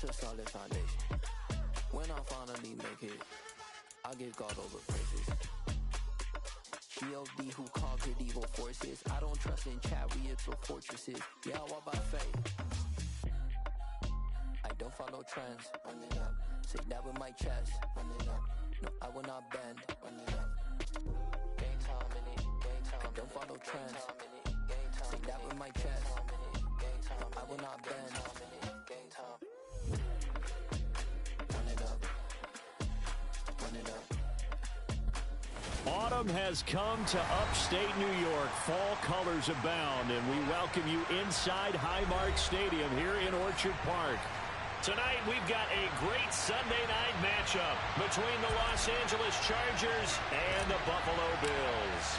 a solid foundation. When I finally make it, I give God all the praises. G.O.D. who conquered evil forces. I don't trust in chariots or fortresses. Yeah, I walk by faith. I don't follow trends. Run it up. Say that with my chest. Run it up. No, I will not bend. Run it up. Game time in it. Game time. I don't follow trends. Say that with my chest. I will not bend. Game time. Run it up. Run it up. Autumn has come to upstate New York. Fall colors abound, and we welcome you inside Highmark Stadium here in Orchard Park. Tonight, we've got a great Sunday night matchup between the Los Angeles Chargers and the Buffalo Bills.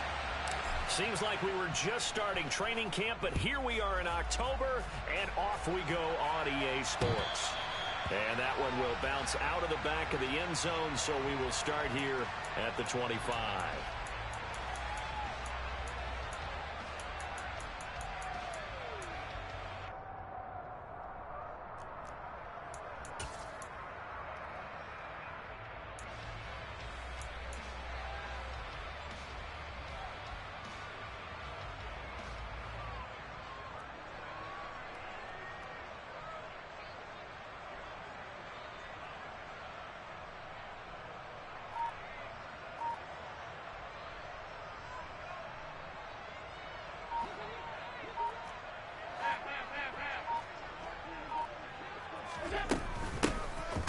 Seems like we were just starting training camp, but here we are in October, and off we go on EA Sports. And that one will bounce out of the back of the end zone, so we will start here at the 25.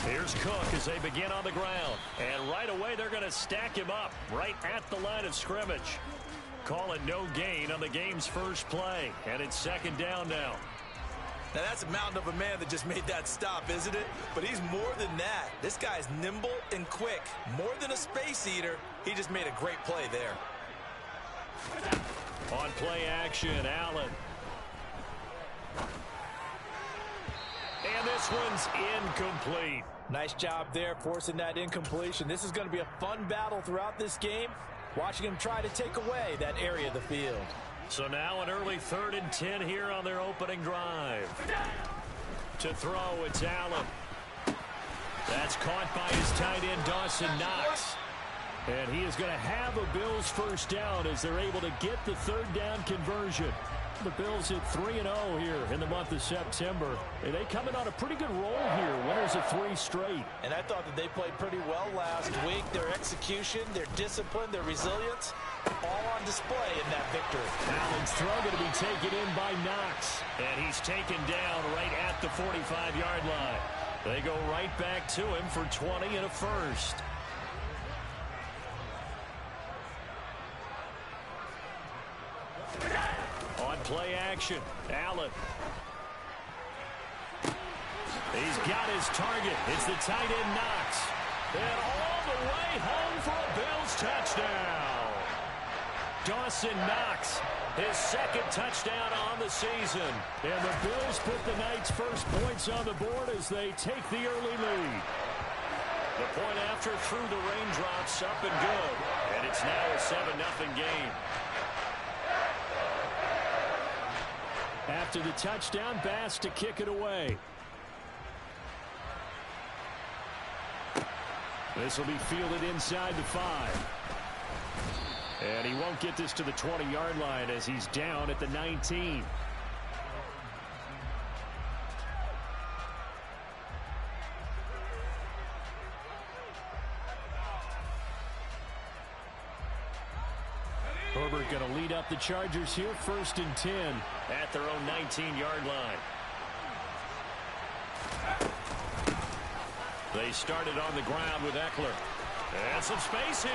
Here's Cook as they begin on the ground. And right away, they're going to stack him up right at the line of scrimmage. Call it no gain on the game's first play. And it's second down now. Now, that's a mountain of a man that just made that stop, isn't it? But he's more than that. This guy's nimble and quick. More than a space eater, he just made a great play there. On play action, Allen. And this one's incomplete. Nice job there forcing that incompletion. This is going to be a fun battle throughout this game. Watching him try to take away that area of the field. So now an early 3rd and 10 here on their opening drive. To throw, it's Allen. That's caught by his tight end, Dawson Knox. And he is going to have a Bills first down as they're able to get the 3rd down conversion. The Bills hit 3-0 here in the month of September. And they come in on a pretty good roll here. Winners of 3 straight. And I thought that they played pretty well last week. Their execution, their discipline, their resilience, all on display in that victory. Allen's throw going to be taken in by Knox. And he's taken down right at the 45-yard line. They go right back to him for 20 and a first. On play action, Allen. He's got his target. It's the tight end Knox. And all the way home for a Bills touchdown. Dawson Knox, his 2nd touchdown on the season. And the Bills put the night's first points on the board as they take the early lead. The point after through the raindrops up and good. And it's now a 7-0 game. After the touchdown, Bass to kick it away. This will be fielded inside the 5. And he won't get this to the 20-yard line as he's down at the 19. Herbert going to lead up the Chargers here, 1st and 10 at their own 19-yard line. They started on the ground with Eckler. And some space here.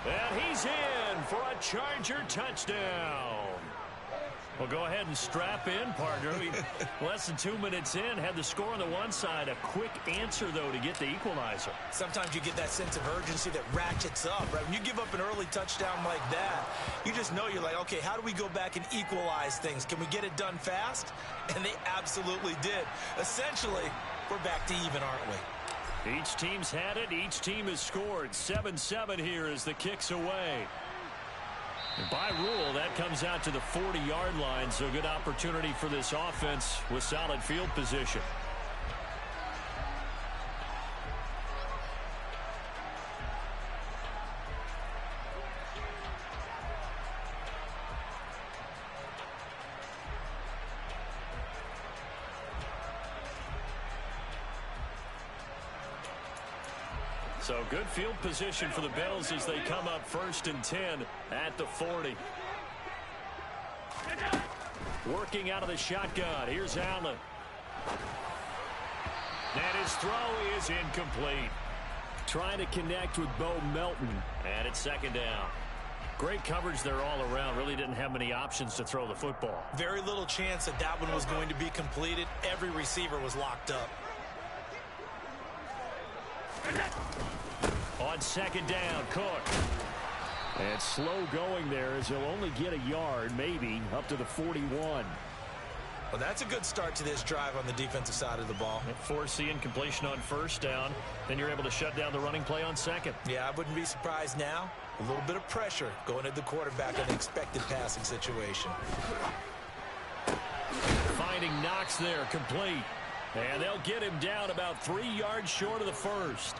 And he's in for a Charger touchdown. Well, go ahead and strap in, partner. Less than 2 minutes in, had the score on the one side. A quick answer, though, to get the equalizer. Sometimes you get that sense of urgency that ratchets up, right? When you give up an early touchdown like that, you just know you're like, okay, how do we go back and equalize things? Can we get it done fast? And they absolutely did. Essentially, we're back to even, aren't we? Each team's had it. Each team has scored. 7-7 here as the kick's away. And by rule, that comes out to the 40-yard line, so good opportunity for this offense with solid field position. So good field position for the Bills as they come up 1st and 10 at the 40. Working out of the shotgun. Here's Allen. And his throw is incomplete. Trying to connect with Bo Melton. And it's 2nd down. Great coverage there all around. Really didn't have many options to throw the football. Very little chance that that one was going to be completed. Every receiver was locked up. On 2nd down, Cook. And slow going there as he'll only get a yard, maybe, up to the 41. Well, that's a good start to this drive on the defensive side of the ball. Force the incompletion on 1st down. Then you're able to shut down the running play on 2nd. Yeah, I wouldn't be surprised now. A little bit of pressure going at the quarterback in an expected passing situation. Finding Knox there, complete. And they'll get him down about 3 yards short of the 1st.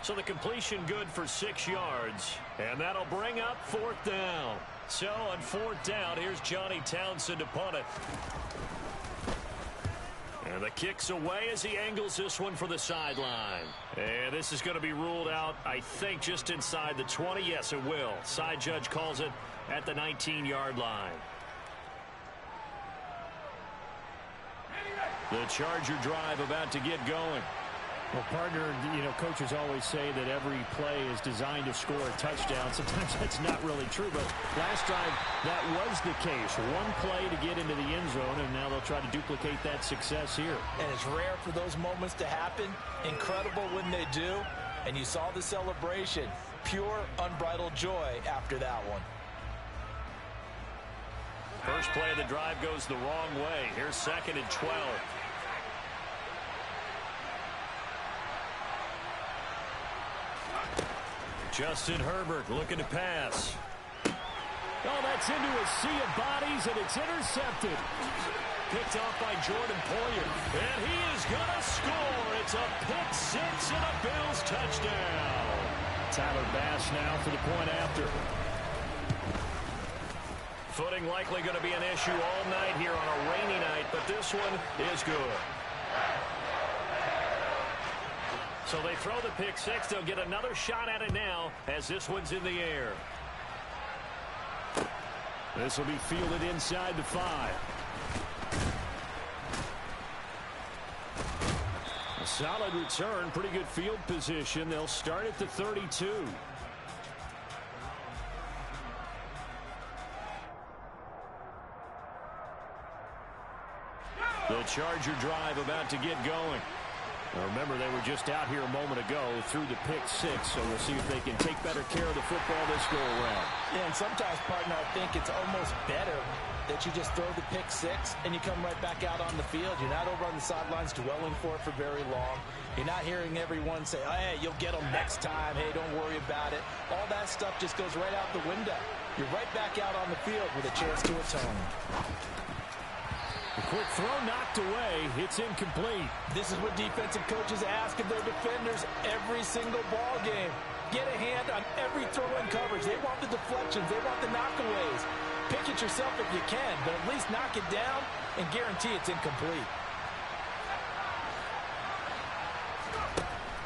So the completion good for 6 yards. And that'll bring up 4th down. So on 4th down, here's Johnny Townsend to punt it. And the kick's away as he angles this one for the sideline. And this is going to be ruled out, I think, just inside the 20. Yes, it will. Side judge calls it at the 19-yard line. The Charger drive about to get going. Well, partner, coaches always say that every play is designed to score a touchdown. Sometimes that's not really true, but last drive, that was the case. One play to get into the end zone, and now they'll try to duplicate that success here. And it's rare for those moments to happen. Incredible when they do. And you saw the celebration. Pure, unbridled joy after that one. First play of the drive goes the wrong way. Here's 2nd and 12. Justin Herbert looking to pass. Oh, that's into a sea of bodies, and it's intercepted. Picked off by Jordan Poyer. And he is going to score. It's a pick 6 and a Bills touchdown. Tyler Bass now for the point after. Footing likely going to be an issue all night here on a rainy night, but this one is good. So they throw the pick 6. They'll get another shot at it now as this one's in the air. This will be fielded inside the 5. A solid return, pretty good field position. They'll start at the 32. The Charger drive about to get going. Now remember, they were just out here a moment ago through the pick 6, so we'll see if they can take better care of the football this go-around. Yeah, and sometimes, partner, I think it's almost better that you just throw the pick 6 and you come right back out on the field. You're not over on the sidelines dwelling for it for very long. You're not hearing everyone say, oh, hey, you'll get them next time. Hey, don't worry about it. All that stuff just goes right out the window. You're right back out on the field with a chance to atone. A quick throw knocked away. It's incomplete. This is what defensive coaches ask of their defenders every single ball game. Get a hand on every throw in coverage. They want the deflections. They want the knockaways. Pick it yourself if you can, but at least knock it down and guarantee it's incomplete.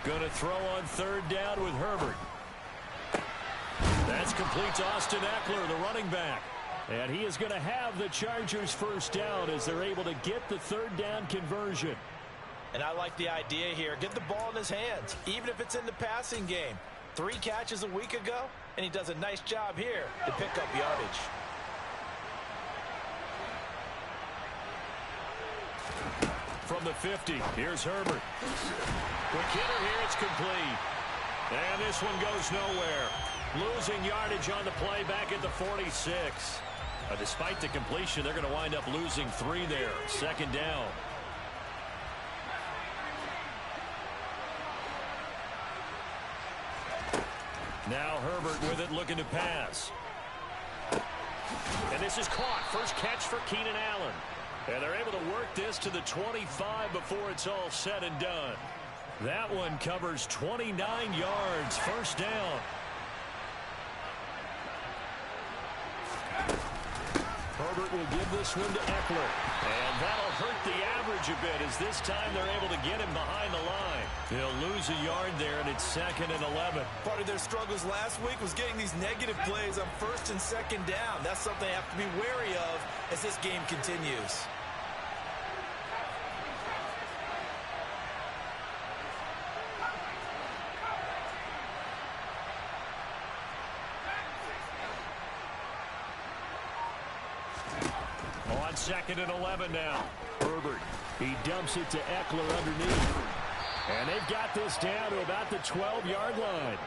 Going to throw on 3rd down with Herbert. That's complete to Austin Eckler, the running back. And he is going to have the Chargers 1st down as they're able to get the 3rd down conversion. And I like the idea here. Get the ball in his hands, even if it's in the passing game. 3 catches a week ago, and he does a nice job here to pick up yardage. From the 50, here's Herbert. Quick hitter here, it's complete. And this one goes nowhere. Losing yardage on the play back at the 46. Despite the completion, they're going to wind up losing 3 there. 2nd down. Now Herbert with it, looking to pass. This is caught. First catch for Keenan Allen. And they're able to work this to the 25 before it's all said and done. That one covers 29 yards. First down. Herbert will give this one to Eckler. And that'll hurt the average a bit as this time they're able to get him behind the line. He'll lose a yard there, and it's 2nd and 11. Part of their struggles last week was getting these negative plays on 1st and 2nd down. That's something they have to be wary of as this game continues. On 2nd and 11 now. Herbert, he dumps it to Eckler underneath. And they've got this down to about the 12-yard line.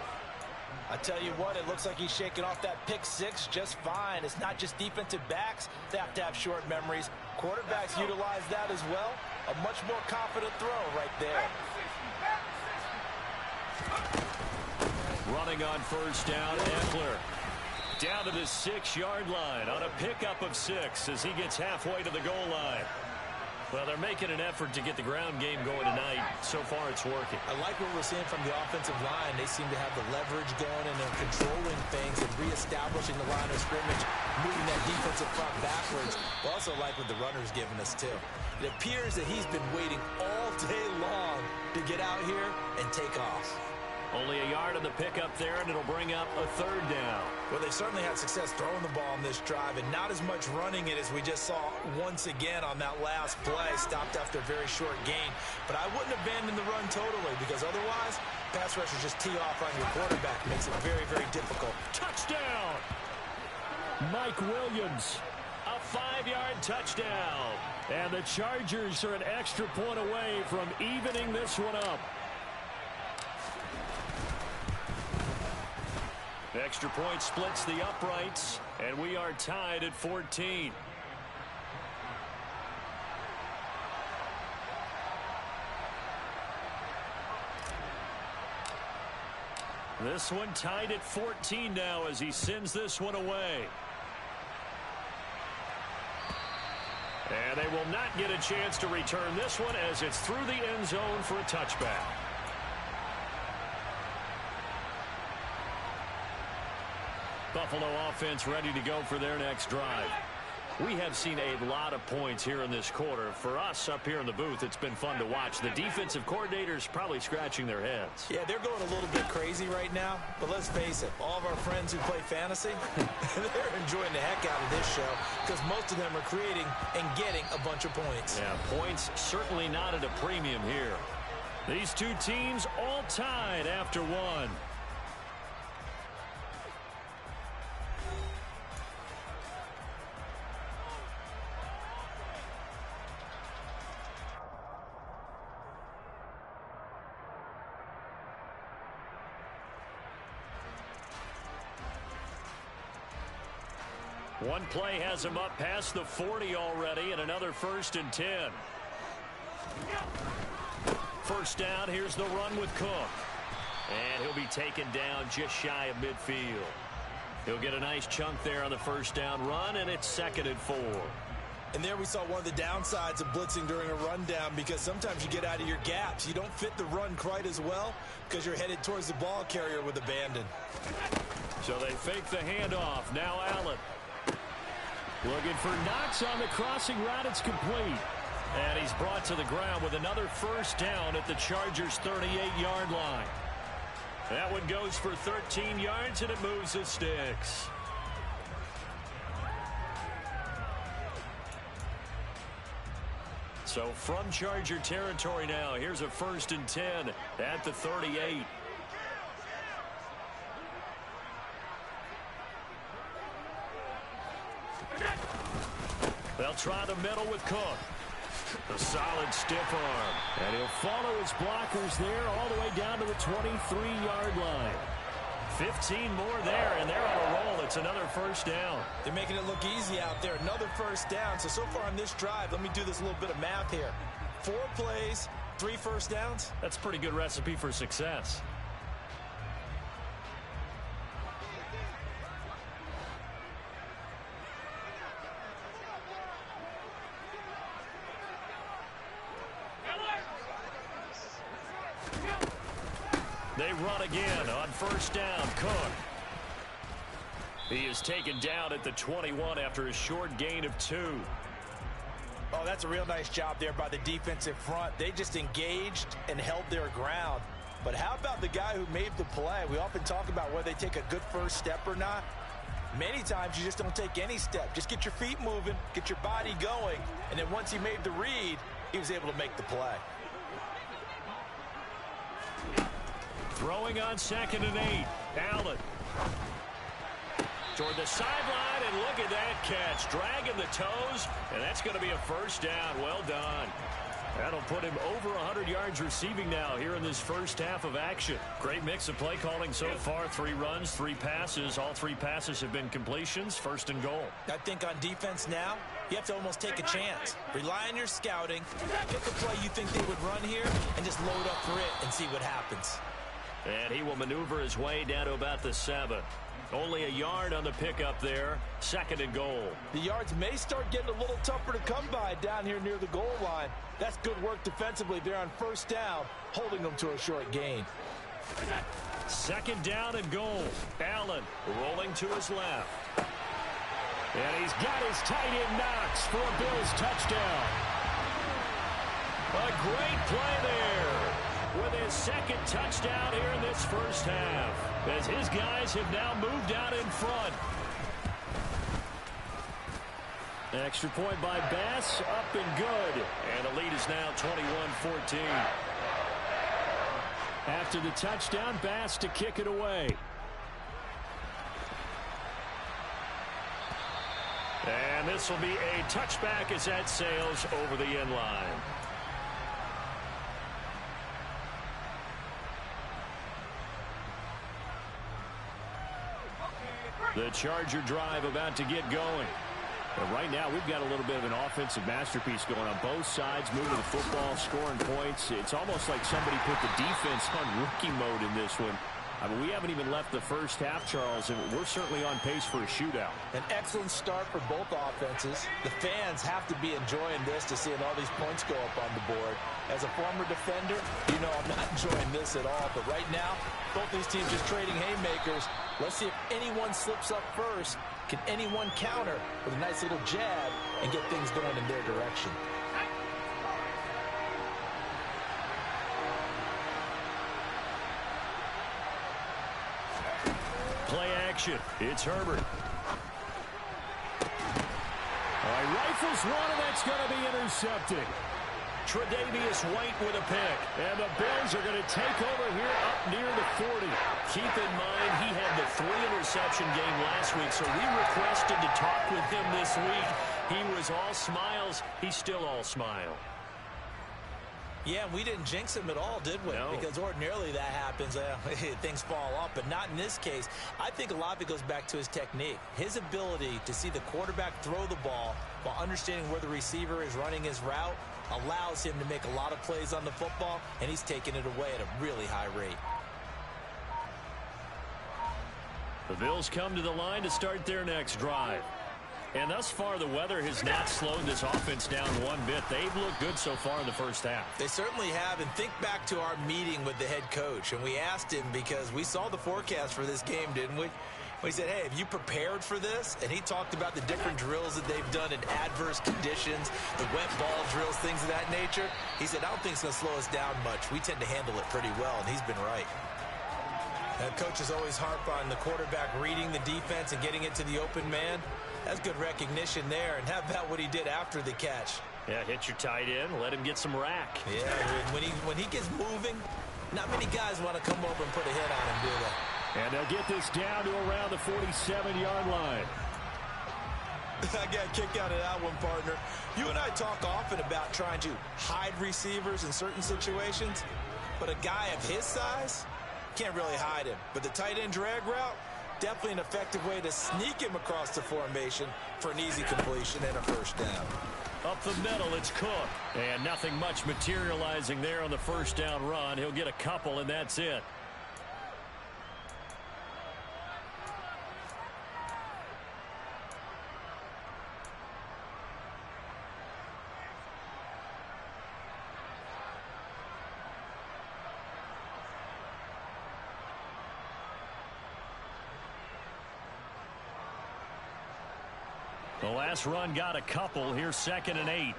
I tell you what, it looks like he's shaking off that pick six just fine. It's not just defensive backs that have to have short memories. Quarterbacks utilize that as well. A much more confident throw right there. Running on first down, Eckler. Down to the 6-yard line on a pickup of 6 as he gets halfway to the goal line. Well, they're making an effort to get the ground game going tonight. So far, it's working. I like what we're seeing from the offensive line. They seem to have the leverage going, and they're controlling things and reestablishing the line of scrimmage, moving that defensive front backwards. I also like what the runner's giving us, too. It appears that he's been waiting all day long to get out here and take off. Only a yard on the pickup there, and it'll bring up a 3rd down. Well, they certainly had success throwing the ball on this drive, and not as much running it as we just saw once again on that last play. Stopped after a very short gain. But I wouldn't abandon the run totally, because otherwise, pass rushers just tee off on your quarterback. Makes it very, very difficult. Touchdown! Mike Williams, a 5-yard touchdown. And the Chargers are an extra point away from evening this one up. Extra point splits the uprights, and we are tied at 14. This one tied at 14 now as he sends this one away. And they will not get a chance to return this one as it's through the end zone for a touchback. Buffalo offense ready to go for their next drive. We have seen a lot of points here in this quarter. For us up here in the booth, it's been fun to watch. The defensive coordinators probably scratching their heads. Yeah, they're going a little bit crazy right now. But let's face it, all of our friends who play fantasy, they're enjoying the heck out of this show because most of them are creating and getting a bunch of points. Yeah, points certainly not at a premium here. These two teams all tied after one. One play has him up past the 40 already, and another 1st and 10. First down, here's the run with Cook. And he'll be taken down just shy of midfield. He'll get a nice chunk there on the first down run, and it's 2nd and 4. And there we saw one of the downsides of blitzing during a rundown because sometimes you get out of your gaps. You don't fit the run quite as well because you're headed towards the ball carrier with abandon. So they fake the handoff. Now Allen. Looking for Knox on the crossing route. It's complete. And he's brought to the ground with another first down at the Chargers' 38-yard line. That one goes for 13 yards, and it moves the sticks. So from Charger territory now, here's a 1st and 10 at the 38. They'll try the middle with Cook. A solid stiff arm. And he'll follow his blockers there all the way down to the 23-yard line. 15 more there, and they're on a roll. It's another first down. They're making it look easy out there. Another first down. So far on this drive, let me do this little bit of math here. 4 plays, 3 first downs. That's a pretty good recipe for success. They run again on first down. Cook. He is taken down at the 21 after a short gain of 2. Oh, that's a real nice job there by the defensive front. They just engaged and held their ground. But how about the guy who made the play? We often talk about whether they take a good first step or not. Many times you just don't take any step. Just get your feet moving, get your body going, and then once he made the read, he was able to make the play. Throwing on 2nd and 8. Allen. Toward the sideline, and look at that catch. Dragging the toes, and that's going to be a first down. Well done. That'll put him over 100 yards receiving now here in this first half of action. Great mix of play calling so far. 3 runs, 3 passes. All 3 passes have been completions. 1st and goal. I think on defense now, you have to almost take a chance. Rely on your scouting. Pick a play you think they would run here, and just load up for it and see what happens. And he will maneuver his way down to about the 7. Only a yard on the pickup there. 2nd and goal. The yards may start getting a little tougher to come by down here near the goal line. That's good work defensively there on first down, holding them to a short gain. 2nd down and goal. Allen rolling to his left. And he's got his tight end Knox for a Bills touchdown. A great play there with his 2nd touchdown here in this first half, as his guys have now moved out in front. Extra point by Bass, up and good. And the lead is now 21-14. After the touchdown, Bass to kick it away. And this will be a touchback as that sails over the end line. The Charger drive about to get going. But right now, we've got a little bit of an offensive masterpiece going on both sides, moving the football, scoring points. It's almost like somebody put the defense on rookie mode in this one. I mean, we haven't even left the first half, Charles, and we're certainly on pace for a shootout. An excellent start for both offenses. The fans have to be enjoying this to seeing all these points go up on the board. As a former defender, you know I'm not enjoying this at all. But right now, both these teams just trading haymakers. Let's see if anyone slips up first. Can anyone counter with a nice little jab and get things going in their direction? Play action. It's Herbert. All right, rifles one, and that's going to be intercepted. Tre'Davious White with a pick. And the Bills are going to take over here up near the 40. Keep in mind, he had the 3-interception game last week, so we requested to talk with him this week. He was all smiles. He's still all smile. Yeah, we didn't jinx him at all, did we? No. Because ordinarily that happens. Things fall off, but not in this case. I think a lot of it goes back to his technique. His ability to see the quarterback throw the ball while understanding where the receiver is running his route allows him to make a lot of plays on the football, and he's taking it away at a really high rate. The Bills come to the line to start their next drive. And thus far, the weather has not slowed this offense down one bit. They've looked good so far in the first half. They certainly have. And think back to our meeting with the head coach. And we asked him because we saw the forecast for this game, didn't we? We said, hey, have you prepared for this? And he talked about the different drills that they've done in adverse conditions, the wet ball drills, things of that nature. He said, I don't think it's going to slow us down much. We tend to handle it pretty well, and he's been right. And coaches always harp on the quarterback reading the defense and getting it to the open man. That's good recognition there. And how about what he did after the catch? Yeah, hit your tight end, let him get some rack. Yeah, when he gets moving, not many guys want to come over and put a hit on him, do they? And they'll get this down to around the 47-yard line. I got a kick out of that one, partner. You and I talk often about trying to hide receivers in certain situations, but a guy of his size can't really hide him. But the tight end drag route, definitely an effective way to sneak him across the formation for an easy completion and a first down. Up the middle, it's Cook. And nothing much materializing there on the first down run. He'll get a couple, and that's it. The last run got a couple. Here's 2nd and 8.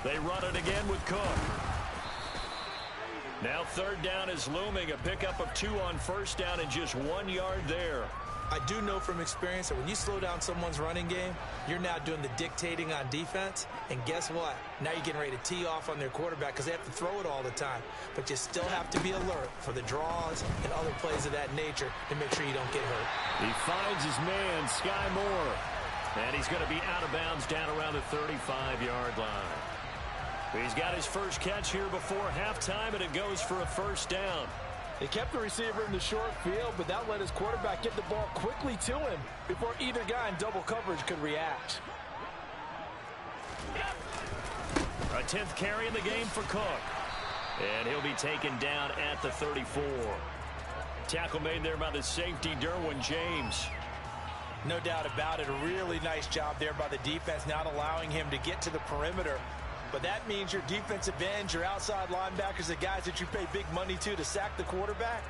They run it again with Cook. Now 3rd down is looming. A pickup of 2 on 1st down and just 1 yard there. I do know from experience that when you slow down someone's running game, you're now doing the dictating on defense. And guess what? Now you're getting ready to tee off on their quarterback because they have to throw it all the time. But you still have to be alert for the draws and other plays of that nature to make sure you don't get hurt. He finds his man, Sky Moore. And he's going to be out of bounds down around the 35-yard line. He's got his first catch here before halftime, and it goes for a 1st down. They kept the receiver in the short field, but that let his quarterback get the ball quickly to him before either guy in double coverage could react. A 10th carry in the game for Cook. And he'll be taken down at the 34. Tackle made there by the safety, Derwin James. No doubt about it. A really nice job there by the defense, not allowing him to get to the perimeter. But that means your defensive ends, your outside linebackers, the guys that you pay big money to sack the quarterback,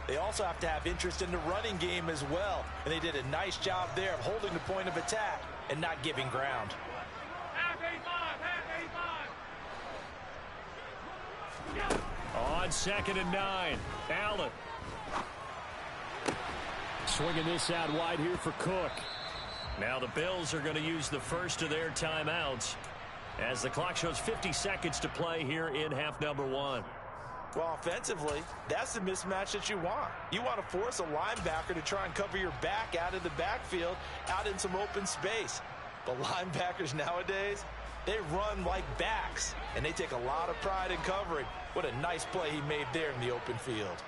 they also have to have interest in the running game as well. And they did a nice job there of holding the point of attack and not giving ground. On 2nd and 9, Allen. Swinging this out wide here for Cook. Now the Bills are going to use the first of their timeouts as the clock shows 50 seconds to play here in half number 1. Well, offensively, that's the mismatch that you want. You want to force a linebacker to try and cover your back out of the backfield, out in some open space. But linebackers nowadays, they run like backs, and they take a lot of pride in covering. What a nice play he made there in the open field.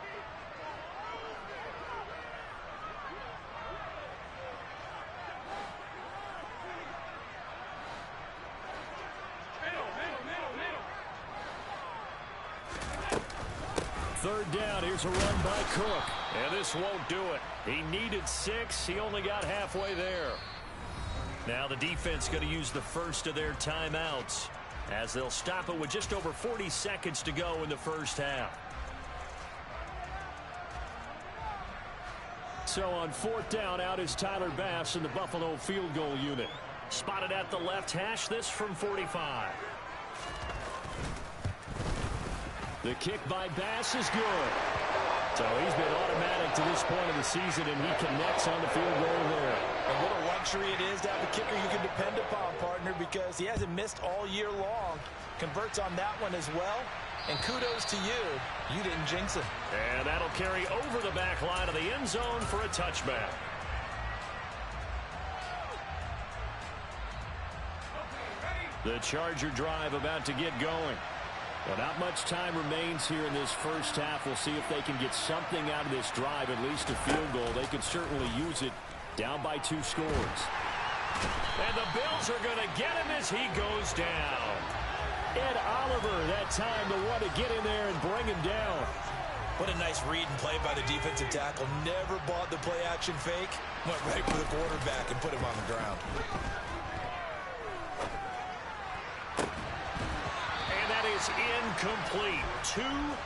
Third down, here's a run by Cook. And this won't do it. He needed 6. He only got halfway there. Now the defense going to use the first of their timeouts as they'll stop it with just over 40 seconds to go in the first half. So on 4th down, out is Tyler Bass in the Buffalo field goal unit. Spotted at the left hash, this from 45. The kick by Bass is good. So he's been automatic to this point of the season, and he connects on the field goal there. And what a luxury it is to have a kicker you can depend upon, partner, because he hasn't missed all year long. Converts on that one as well. And kudos to you. You didn't jinx it. And that'll carry over the back line of the end zone for a touchback. The Charger drive about to get going. Well, not much time remains here in this first half. We'll see if they can get something out of this drive, at least a field goal. They could certainly use it down by 2 scores. And the Bills are going to get him as he goes down. Ed Oliver, that time the one to get in there and bring him down. What a nice read and play by the defensive tackle. Never bought the play-action fake. Went right for the quarterback and put him on the ground. Is incomplete. 2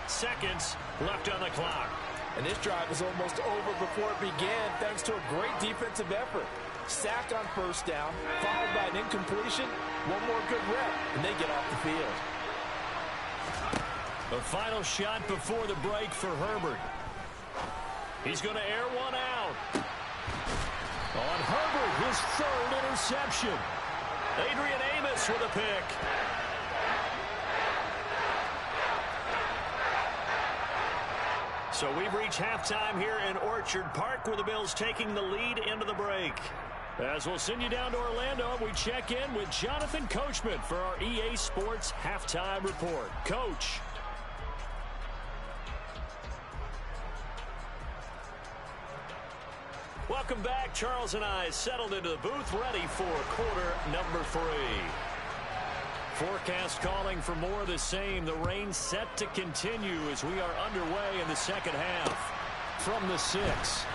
seconds left on the clock. And this drive was almost over before it began thanks to a great defensive effort. Sack on 1st down, followed by an incompletion, one more good rep, and they get off the field. The final shot before the break for Herbert. He's going to air one out. On Herbert, his 3rd interception. Adrian Amos with a pick. So we've reached halftime here in Orchard Park with the Bills taking the lead into the break. As we'll send you down to Orlando, we check in with Jonathan Coachman for our EA Sports Halftime Report. Coach. Welcome back. Charles and I settled into the booth, ready for quarter number 3. Forecast calling for more of the same. The rain set to continue as we are underway in the second half. From the 6.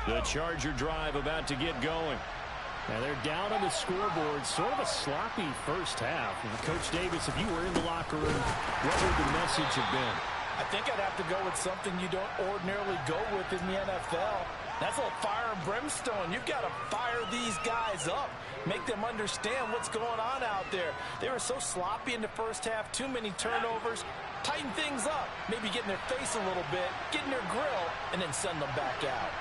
The Charger drive about to get going. Now they're down on the scoreboard. Sort of a sloppy first half. And Coach Davis, if you were in the locker room, what would the message have been? I think I'd have to go with something you don't ordinarily go with in the NFL. That's a little fire and brimstone. You've got to fire these guys up. Make them understand what's going on out there. They were so sloppy in the first half. Too many turnovers. Tighten things up. Maybe get in their face a little bit. Get in their grill. And then send them back out.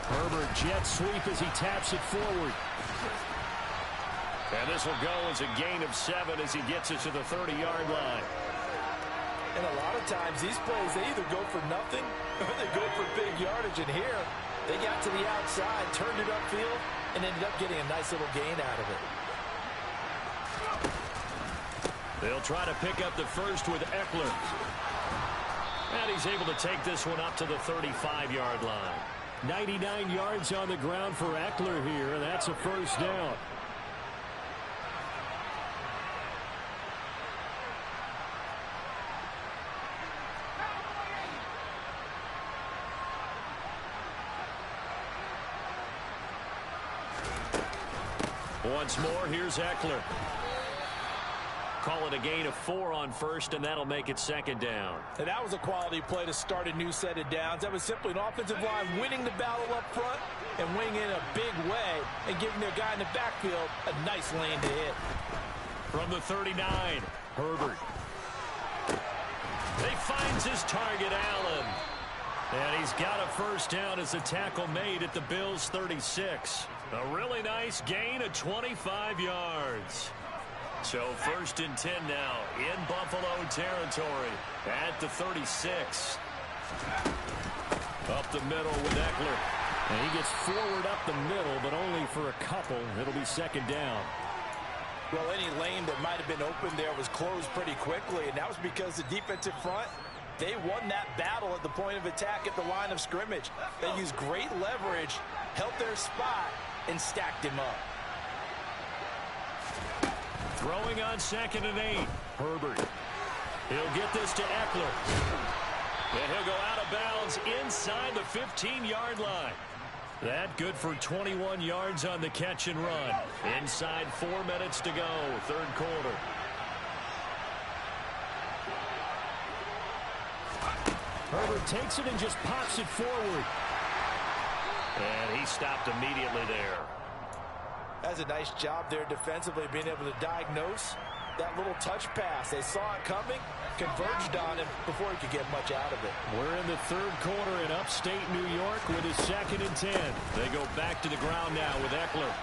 Herbert jet sweep as he taps it forward. And this will go as a gain of 7 as he gets it to the 30-yard line. And a lot of times these plays, they either go for nothing or they go for big yardage. And here, they got to the outside, turned it upfield, and ended up getting a nice little gain out of it. They'll try to pick up the first with Eckler. And he's able to take this one up to the 35-yard line. 99 yards on the ground for Eckler here. That's a first down. Once more, here's Eckler. Call it a gain of 4 on first, and that'll make it second down. And that was a quality play to start a new set of downs. That was simply an offensive line winning the battle up front and winning in a big way and giving their guy in the backfield a nice lane to hit. From the 39, Herbert. He finds his target, Allen. And he's got a first down as the tackle made at the Bills' 36. A really nice gain of 25 yards. So first and 10 now in Buffalo territory at the 36. Up the middle with Eckler. And he gets forward up the middle, but only for a couple. It'll be second down. Well, any lane that might have been open there was closed pretty quickly, and that was because the defensive front, they won that battle at the point of attack at the line of scrimmage. They used great leverage, held their spot, and stacked him up. Throwing on 2nd and 8. Herbert. He'll get this to Eckler. And he'll go out of bounds inside the 15-yard line. That good for 21 yards on the catch and run. Inside 4 minutes to go, third quarter. Herbert takes it and just pops it forward. And he stopped immediately there. That's a nice job there defensively, being able to diagnose that little touch pass. They saw it coming, converged on him before he could get much out of it. We're in the third quarter in upstate New York with a 2nd and 10. They go back to the ground now with Eckler.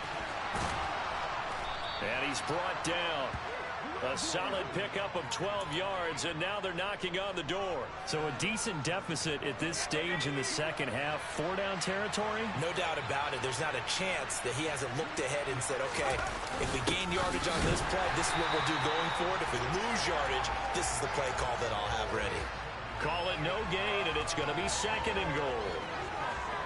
And he's brought down. A solid pickup of 12 yards, and now they're knocking on the door. So a decent deficit at this stage in the second half. 4-down territory? No doubt about it. There's not a chance that he hasn't looked ahead and said, okay, if we gain yardage on this play, this is what we'll do going forward. If we lose yardage, this is the play call that I'll have ready. Call it no gain, and it's going to be 2nd and goal.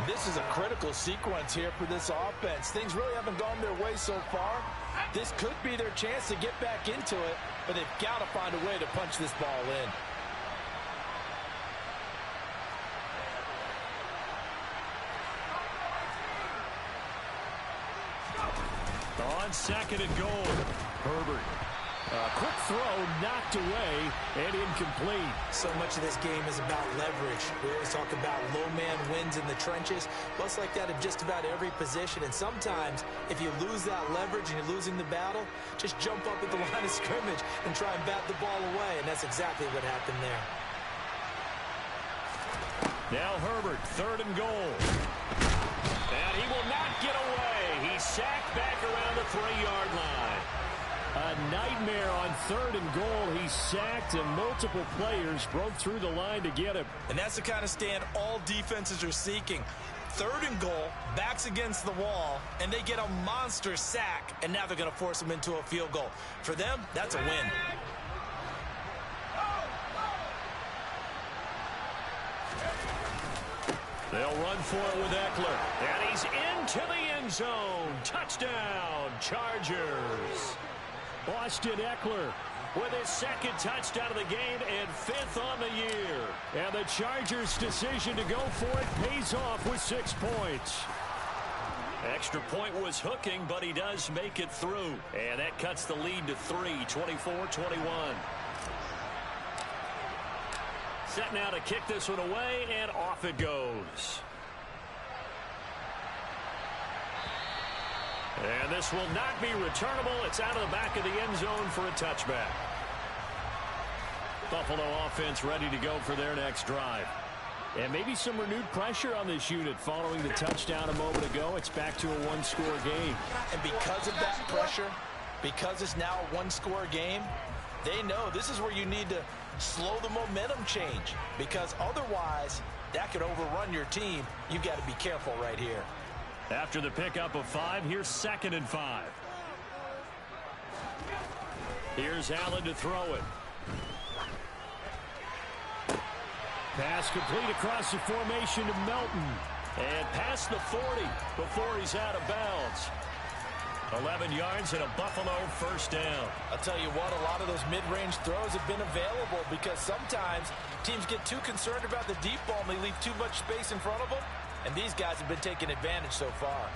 This is a critical sequence here for this offense. Things really haven't gone their way so far. This could be their chance to get back into it, but they've got to find a way to punch this ball in. On 2nd and goal, Herbert. Quick throw, knocked away, and incomplete. So much of this game is about leverage. We always talk about low man wins in the trenches. Well, it's like that in just about every position. And sometimes, if you lose that leverage and you're losing the battle, just jump up at the line of scrimmage and try and bat the ball away. And that's exactly what happened there. Now Herbert, 3rd and goal. And he will not get away. He's sacked back around the 3-yard line. A nightmare on 3rd and goal. He's sacked, and multiple players broke through the line to get him. And that's the kind of stand all defenses are seeking. 3rd and goal, backs against the wall, and they get a monster sack, and now they're going to force them into a field goal. For them, that's a win. They'll run for it with Eckler. And he's into the end zone. Touchdown, Chargers. Austin Eckler with his second touchdown of the game and 5th on the year. And the Chargers' decision to go for it pays off with 6 points. Extra point was hooking, but he does make it through. And that cuts the lead to 3, 24-21. Set now to kick this one away, and off it goes. And this will not be returnable. It's out of the back of the end zone for a touchback. Buffalo offense ready to go for their next drive. And maybe some renewed pressure on this unit following the touchdown a moment ago. It's back to a one-score game. And because of that pressure, because it's now a one-score game, they know this is where you need to slow the momentum change, because otherwise that could overrun your team. You've got to be careful right here. After the pickup of 5, here's 2nd and 5. Here's Allen to throw it. Pass complete across the formation to Melton. And past the 40 before he's out of bounds. 11 yards and a Buffalo first down. I'll tell you what, a lot of those mid-range throws have been available because sometimes teams get too concerned about the deep ball and they leave too much space in front of them. And these guys have been taking advantage so far.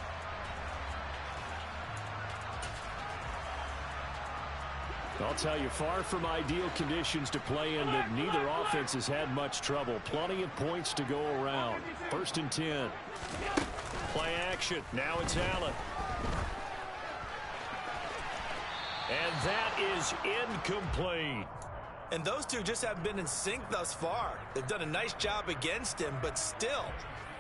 I'll tell you, far from ideal conditions to play in, but neither offense has had much trouble. Plenty of points to go around. 1st and 10. Play action. Now it's Allen. And that is incomplete. And those two just haven't been in sync thus far. They've done a nice job against him, but still,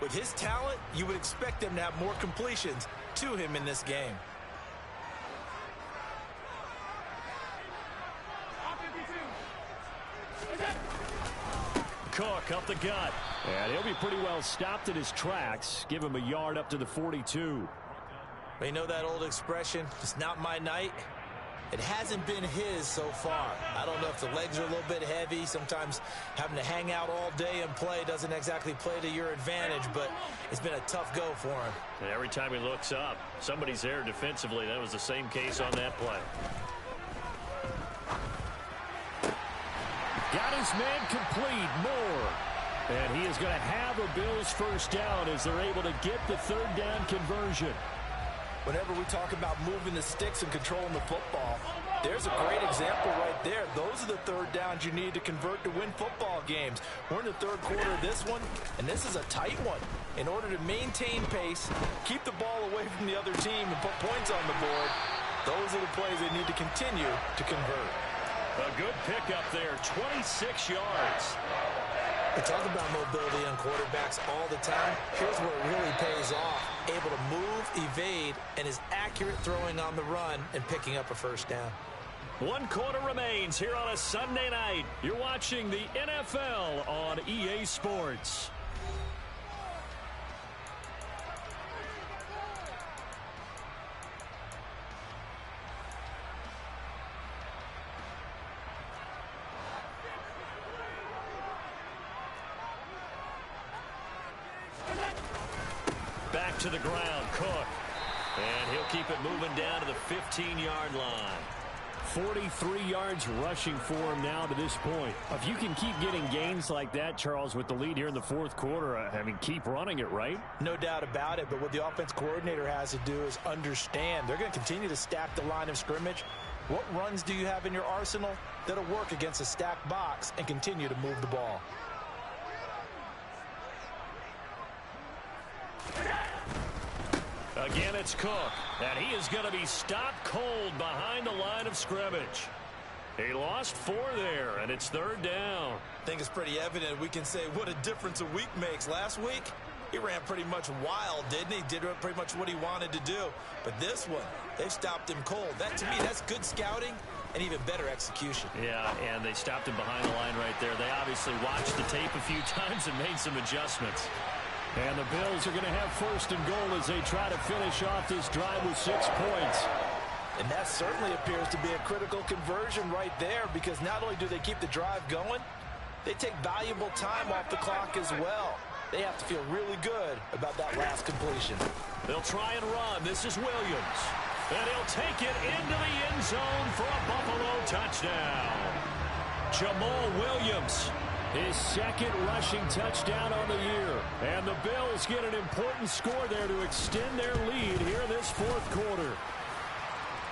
with his talent, you would expect them to have more completions to him in this game. Cook up the gut. And he'll be pretty well stopped in his tracks. Give him a yard up to the 42. You know that old expression, it's not my night? It hasn't been his so far. I don't know if the legs are a little bit heavy. Sometimes having to hang out all day and play doesn't exactly play to your advantage, but it's been a tough go for him. And every time he looks up, somebody's there defensively. That was the same case on that play. Got his man complete, Moore. And he is going to have a Bills first down as they're able to get the 3rd down conversion. Whenever we talk about moving the sticks and controlling the football, there's a great example right there. Those are the 3rd downs you need to convert to win football games. We're in the 3rd quarter of this one, and this is a tight one. In order to maintain pace, keep the ball away from the other team, and put points on the board, those are the plays they need to continue to convert. A good pickup there, 26 yards. We talk about mobility on quarterbacks all the time. Here's where it really pays off. Able to move, evade, and is accurate throwing on the run and picking up a first down. 1 quarter remains here on a Sunday night. You're watching the NFL on EA Sports. Back to the ground, Cook. And he'll keep it moving down to the 15-yard line. 43 yards rushing for him now to this point. If you can keep getting gains like that, Charles, with the lead here in the 4th quarter, I mean, keep running it, right? No doubt about it, but what the offense coordinator has to do is understand. They're going to continue to stack the line of scrimmage. What runs do you have in your arsenal that'll work against a stacked box and continue to move the ball? Again, it's Cook, and he is going to be stopped cold behind the line of scrimmage. He lost 4 there, and it's 3rd down. I think it's pretty evident we can say what a difference a week makes. Last week, he ran pretty much wild, didn't he? Did pretty much what he wanted to do. But this one, they've stopped him cold. That, to me, that's good scouting and even better execution. Yeah, and they stopped him behind the line right there. They obviously watched the tape a few times and made some adjustments. And the Bills are going to have 1st and goal as they try to finish off this drive with 6 points. And that certainly appears to be a critical conversion right there, because not only do they keep the drive going, they take valuable time off the clock as well. They have to feel really good about that last completion. They'll try and run. This is Williams. And he'll take it into the end zone for a Buffalo touchdown. Jamal Williams, his second rushing touchdown on the year. And the Bills get an important score there to extend their lead here in this fourth quarter.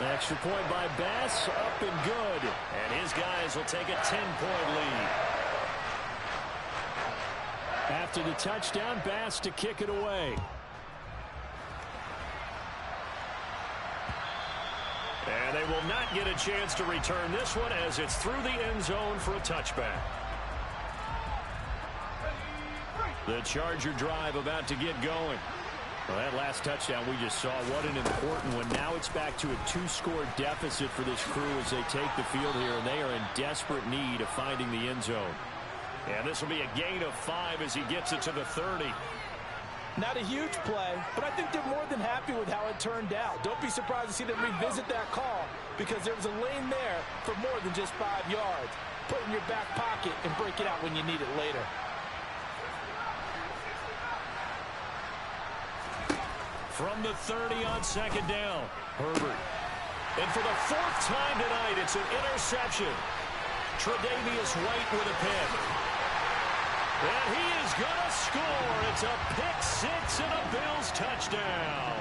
Extra point by Bass, up and good. And his guys will take a 10-point lead. After the touchdown, Bass to kick it away. And they will not get a chance to return this one as it's through the end zone for a touchback. The Charger drive about to get going. Well, that last touchdown we just saw, what an important one. Now it's back to a 2-score deficit for this crew as they take the field here, and they are in desperate need of finding the end zone. And this will be a gain of 5 as he gets it to the 30. Not a huge play, but I think they're more than happy with how it turned out. Don't be surprised to see them revisit that call because there was a lane there for more than just 5 yards. Put it in your back pocket and break it out when you need it later. From the 30 on second down, Herbert. And for the 4th time tonight, it's an interception. Tre'Davious White with a pick. And he is going to score. It's a pick-6 and a Bills touchdown.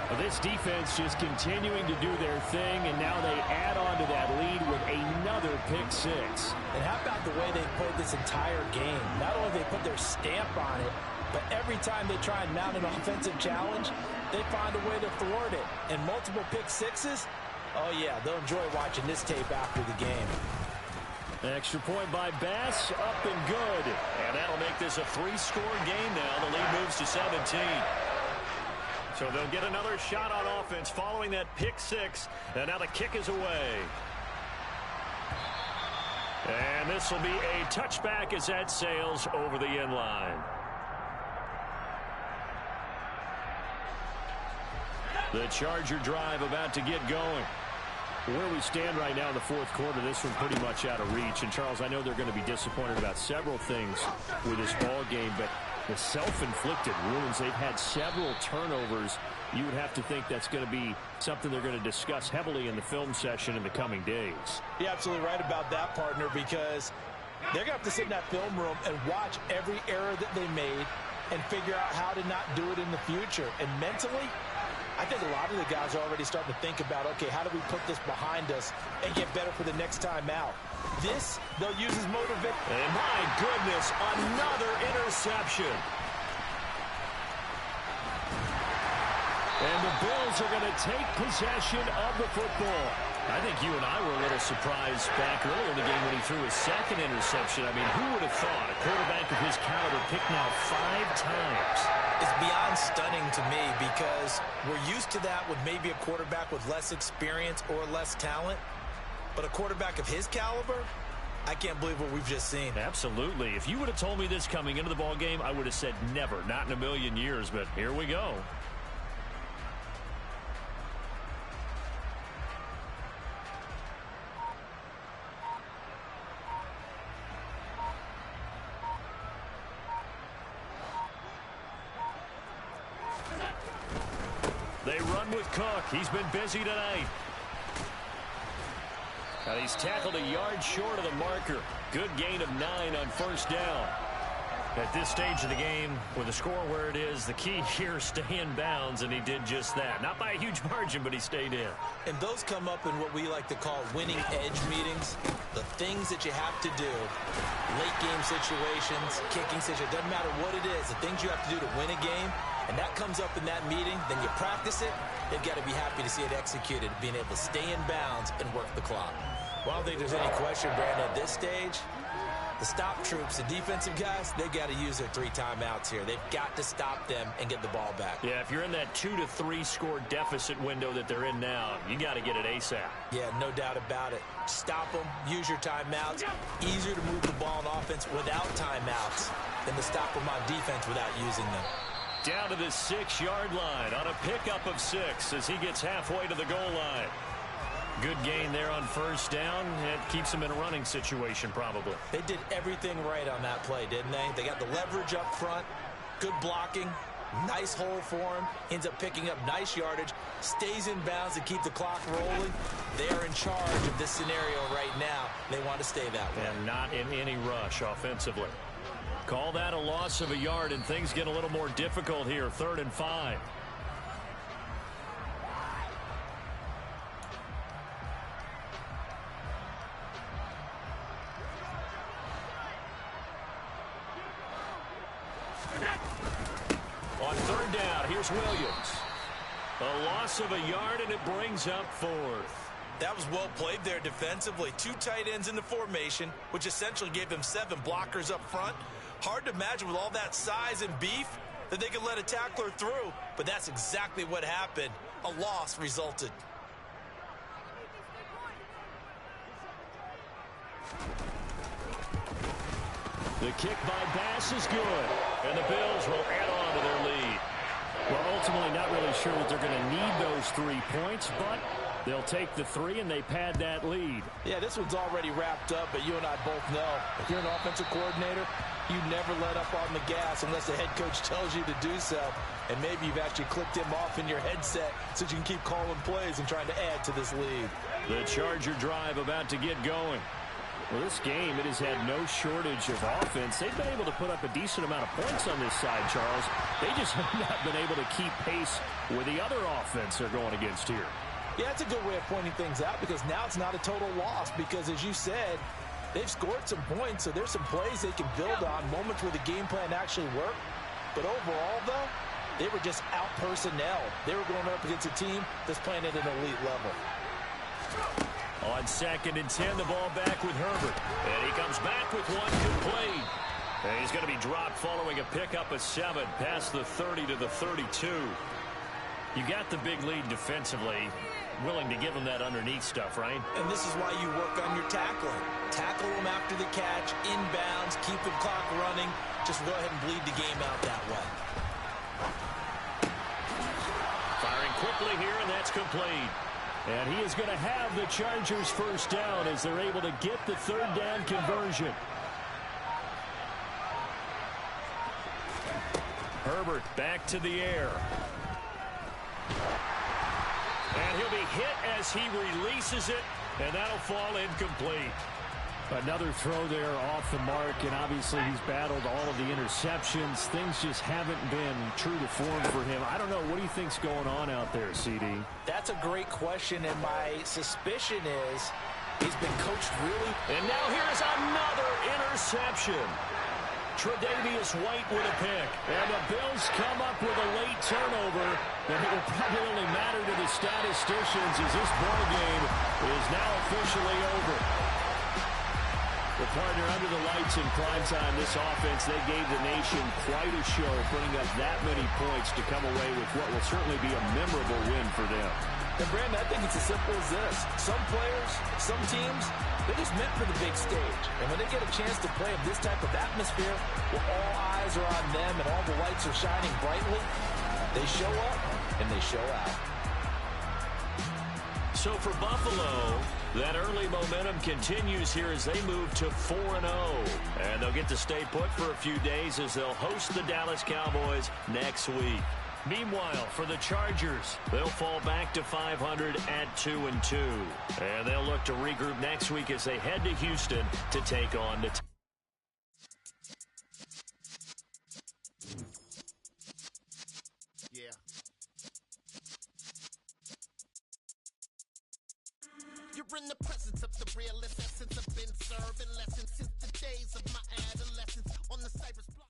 Well, this defense just continuing to do their thing, and now they add on to that lead with another pick-6. And how about the way they played this entire game? Not only they put their stamp on it, but every time they try and mount an offensive challenge, they find a way to thwart it. And multiple pick-6s, oh yeah, they'll enjoy watching this tape after the game. Extra point by Bass, up and good. And that'll make this a 3-score game now. The lead moves to 17. So they'll get another shot on offense following that pick-6. And now the kick is away. And this will be a touchback as that sails over the end line. The Charger drive about to get going. Where we stand right now in the fourth quarter, this one pretty much out of reach. And, Charles, I know they're going to be disappointed about several things with this ball game, but the self-inflicted wounds, they've had several turnovers. You would have to think that's going to be something they're going to discuss heavily in the film session in the coming days. You're absolutely right about that, partner, because they're going to have to sit in that film room and watch every error that they made and figure out how to not do it in the future. And mentally, I think a lot of the guys are already starting to think about, okay, how do we put this behind us and get better for the next time out? This, they'll use as motivation. And my goodness, another interception. And the Bills are going to take possession of the football. I think you and I were a little surprised back earlier in the game when he threw his second interception. I mean, who would have thought a quarterback of his caliber picked now 5 times? It's beyond stunning to me because we're used to that with maybe a quarterback with less experience or less talent. But a quarterback of his caliber, I can't believe what we've just seen. Absolutely. If you would have told me this coming into the ball game, I would have said never, not in a million years. But here we go. They run with Cook. He's been busy tonight. And he's tackled a yard short of the marker. Good gain of 9 on first down. At this stage of the game, with the score where it is, the key here is stay in bounds, and he did just that. Not by a huge margin, but he stayed in. And those come up in what we like to call winning edge meetings. The things that you have to do, late game situations, kicking situations, doesn't matter what it is, the things you have to do to win a game, and that comes up in that meeting, then you practice it, they've got to be happy to see it executed, being able to stay in bounds and work the clock. Well, I don't think there's any question, Brandon, at this stage, the stop troops, the defensive guys, they got to use their 3 timeouts here. They've got to stop them and get the ball back. Yeah, if you're in that 2 to 3 score deficit window that they're in now, you got to get it ASAP. Yeah, no doubt about it. Stop them, use your timeouts. Easier to move the ball on offense without timeouts than to stop them on defense without using them. Down to the 6-yard line on a pickup of 6 as he gets halfway to the goal line. Good gain there on first down. It keeps them in a running situation probably. They did everything right on that play, didn't they? They got the leverage up front, good blocking, Nice hole for him. Ends up picking up nice yardage. Stays in bounds to keep the clock rolling. They are in charge of this scenario right now. They want to stay that way. And not in any rush offensively. Call that a loss of a yard, and things get a little more difficult here. 3rd and 5. On 3rd down, here's Williams. A loss of a yard, and it brings up 4th. That was well played there defensively. 2 tight ends in the formation, which essentially gave them 7 blockers up front. Hard to imagine with all that size and beef that they could let a tackler through, but that's exactly what happened. A loss resulted. The kick by Bass is good, and the Bills will add on to their lead. Well, ultimately not really sure that they're going to need those 3 points, but they'll take the 3 and they pad that lead. Yeah, this one's already wrapped up, but you and I both know if you're an offensive coordinator, you never let up on the gas unless the head coach tells you to do so. And maybe you've actually clicked him off in your headset so you can keep calling plays and trying to add to this lead. The Charger drive about to get going. Well, this game, it has had no shortage of offense. They've been able to put up a decent amount of points on this side, Charles. They just have not been able to keep pace with the other offense they're going against here. Yeah, that's a good way of pointing things out because now it's not a total loss because, as you said, they've scored some points, so there's some plays they can build on, moments where the game plan actually worked. But overall, though, they were just out-personnel. They were going up against a team that's playing at an elite level. On 2nd and 10, the ball back with Herbert. And he comes back with one complete. And he's going to be dropped following a pickup of 7 past the 30 to the 32. You got the big lead defensively. Willing to give them that underneath stuff, right? And this is why you work on your tackling. Tackle them after the catch, inbounds, keep the clock running. Just go ahead and bleed the game out that way. Firing quickly here, and that's complete. And he is going to have the Chargers first down as they're able to get the 3rd down conversion. Herbert back to the air. And he'll be hit as he releases it, and that'll fall incomplete. Another throw there off the mark, and obviously he's battled all of the interceptions. Things just haven't been true to form for him. I don't know. What do you think's going on out there, CD? That's a great question, and my suspicion is he's been coached really. And now here's another interception. Tre'Davious White with a pick. And the Bills come up with a late turnover. And it will probably only matter to the statisticians as this ball game is now officially over. The partner under the lights in primetime, this offense, they gave the nation quite a show, putting up that many points to come away with what will certainly be a memorable win for them. And Brandon, I think it's as simple as this. Some players, some teams, they're just meant for the big stage. And when they get a chance to play in this type of atmosphere, where all eyes are on them and all the lights are shining brightly, they show up and they show out. So for Buffalo, that early momentum continues here as they move to 4-0. And they'll get to stay put for a few days as they'll host the Dallas Cowboys next week. Meanwhile, for the Chargers, they'll fall back to 500 at 2-2. And they'll look to regroup next week as they head to Houston to take on the You're in the presence of the realest essence. I've been serving lessons since the days of my adolescence on the Cypress block.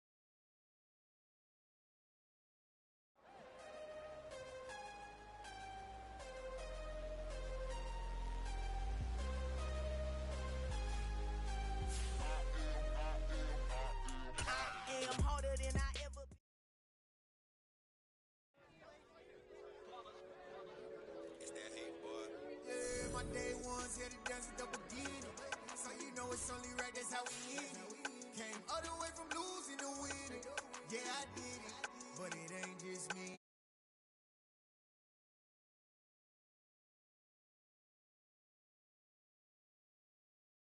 I am harder than I ever been. It's that hate, boy. Yeah, my day ones here to dance with the beginning. So you know it's only right, that's how we end it. Came all the way from losing to winning. Yeah, I did it, but it ain't just me.